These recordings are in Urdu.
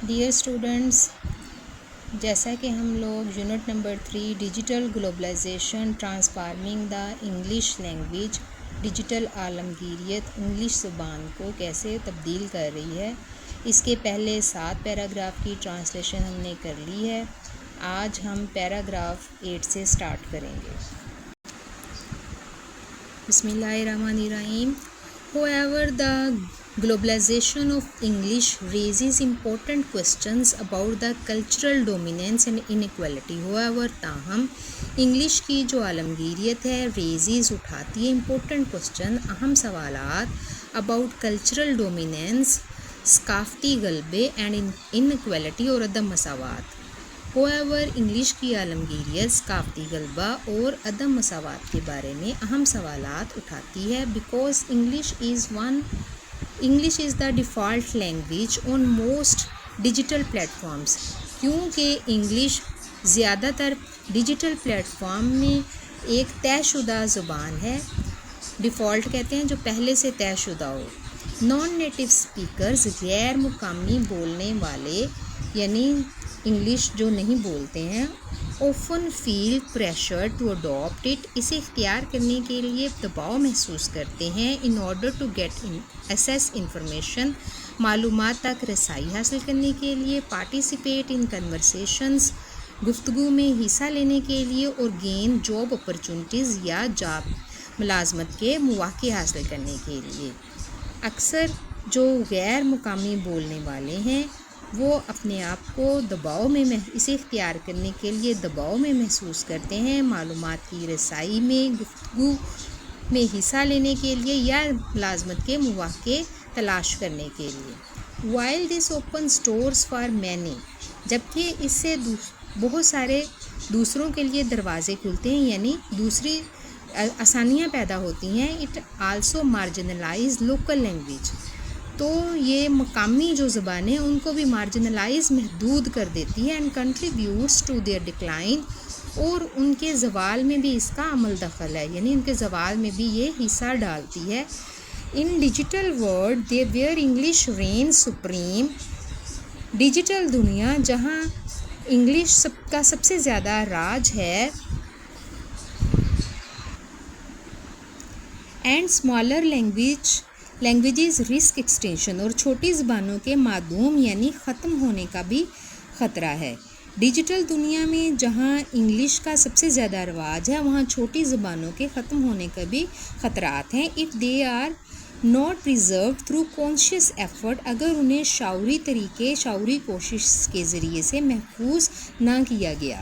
ڈیئر اسٹوڈنٹس، جیسا کہ ہم لوگ unit number 3 digital globalization transforming the English language, digital عالمگیریت انگلش زبان کو کیسے تبدیل کر رہی ہے، اس کے پہلے 7 پیراگراف کی ٹرانسلیشن ہم نے کر لی ہے۔ آج ہم پیراگراف 8 سے سٹارٹ کریں گے۔ بسم اللہ الرحمن الرحیم۔ However, the globalization of English raises important questions about the cultural dominance and inequality. However, تاہم انگلش کی جو عالمگیریت ہے raises اٹھاتی ہے important question، اہم سوالات about cultural dominance، ثقافتی غلبے and inequality اور عدم مساوات۔ However, انگلش کی عالمگیریت ثقافتی غلبہ اور عدم مساوات کے بارے میں اہم سوالات اٹھاتی ہے because English is the default language on most digital platforms، کیونکہ انگلش زیادہ تر ڈیجیٹل پلیٹ فارم میں ایک طے شدہ زبان ہے۔ ڈیفالٹ کہتے ہیں جو پہلے سے طے شدہ ہو۔ نان نیٹو اسپیکرز، غیر مقامی بولنے والے یعنی انگلش جو نہیں بولتے ہیں، often feel pressure to adopt it، اسے اختیار کرنے کے لیے دباؤ محسوس کرتے ہیں in order to get access information، معلومات تک رسائی حاصل کرنے کے لیے، participate in conversations، گفتگو میں حصہ لینے کے لیے، اور gain job opportunities یا جاب ملازمت کے مواقع حاصل کرنے کے لیے۔ اکثر جو غیر مقامی بولنے والے ہیں وہ اپنے آپ کو دباؤ میں اسے اختیار کرنے کے لیے دباؤ میں محسوس کرتے ہیں، معلومات کی رسائی میں، گفتگو میں حصہ لینے کے لیے یا ملازمت کے مواقع تلاش کرنے کے لیے۔ While this opens doors for many، جبکہ اس سے بہت سارے دوسروں کے لیے دروازے کھلتے ہیں یعنی دوسری آسانیاں پیدا ہوتی ہیں۔ It also marginalize local language، تو یہ مقامی جو زبانیں ان کو بھی مارجنلائز محدود کر دیتی ہے and contributes to their decline, اور ان کے زوال میں بھی اس کا عمل دخل ہے یعنی ان کے زوال میں بھی یہ حصہ ڈالتی ہے۔ In digital world the where English reign supreme, digital دنیا جہاں انگلش کا سب سے زیادہ راج ہے، and smaller languages risk extinction, اور چھوٹی زبانوں کے معدوم یعنی ختم ہونے کا بھی خطرہ ہے۔ ڈیجیٹل دنیا میں جہاں انگلش کا سب سے زیادہ رواج ہے وہاں چھوٹی زبانوں کے ختم ہونے کا بھی خطرات ہیں۔ If they are not preserved through conscious effort, اگر انہیں شعوری کوشش کے ذریعے سے محفوظ نہ کیا گیا۔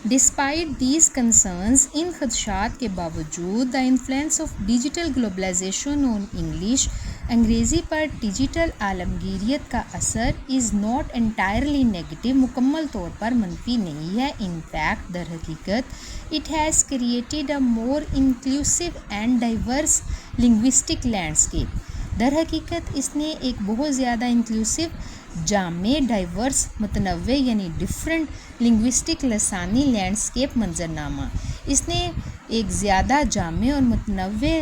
ڈسپائٹ دیز کنسرنز، ان خدشات کے باوجود، the influence of digital globalization on English, انگریزی پر ڈیجیٹل عالمگیریت کا اثر از ناٹ انٹائرلی نیگیٹو، مکمل طور پر منفی نہیں ہے۔ ان فیکٹ، در حقیقت، it has created a more inclusive and diverse linguistic landscape, در حقیقت اس نے ایک بہت زیادہ انکلوسیو، جامع، ڈائیورس، متنوع یعنی ڈفرینٹ لنگوسٹک لسانی لینڈسکیپ منظرنامہ، اس نے ایک زیادہ جامع اور متنوع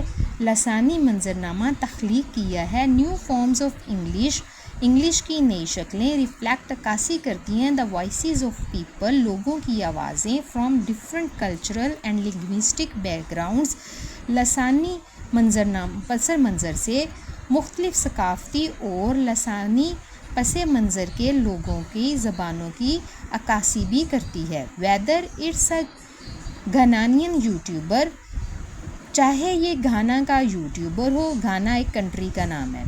لسانی منظرنامہ تخلیق کیا ہے۔ نیو فارمز آف انگلش کی نئی شکلیں ریفلیکٹ، عکاسی کرتی ہیں، دا وائسز آف پیپل، لوگوں کی آوازیں، from different cultural and linguistic back grounds, لسانی پس منظر سے، مختلف ثقافتی اور لسانی پس منظر کے لوگوں کی زبانوں کی عکاسی بھی کرتی ہے۔ ویدر اٹس اے گھانانین یوٹیوبر، چاہے یہ گھانا کا یوٹیوبر ہو، گھانا ایک کنٹری کا نام ہے۔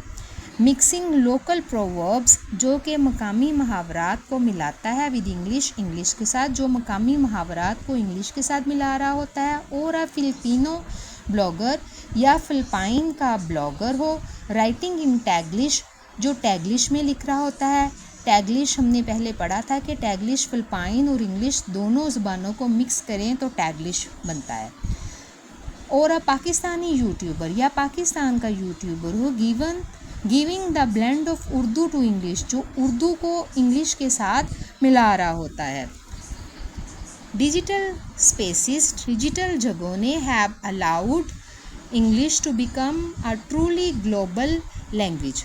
مکسنگ لوکل پرووربس، جو کہ مقامی محاورات کو ملاتا ہے ود انگلش کے ساتھ، جو مقامی محاورات کو انگلش کے ساتھ ملا رہا ہوتا ہے، اور فلپینو بلاگر یا فلپائن کا بلاگر ہو۔ رائٹنگ ان ٹیگلش، جو ٹیگلش میں لکھ رہا ہوتا ہے۔ ٹیگلش ہم نے پہلے پڑھا تھا کہ ٹیگلش فلپائن اور انگلش دونوں زبانوں کو مکس کریں تو ٹیگلش بنتا ہے۔ اور پاکستانی یوٹیوبر یا پاکستان کا یوٹیوبر ہو، giving the blend of Urdu to English, جو اردو کو انگلش کے ساتھ ملا رہا ہوتا ہے۔ ڈیجیٹل اسپیسز، ڈیجیٹل جگہوں نے have allowed English to become a truly global language,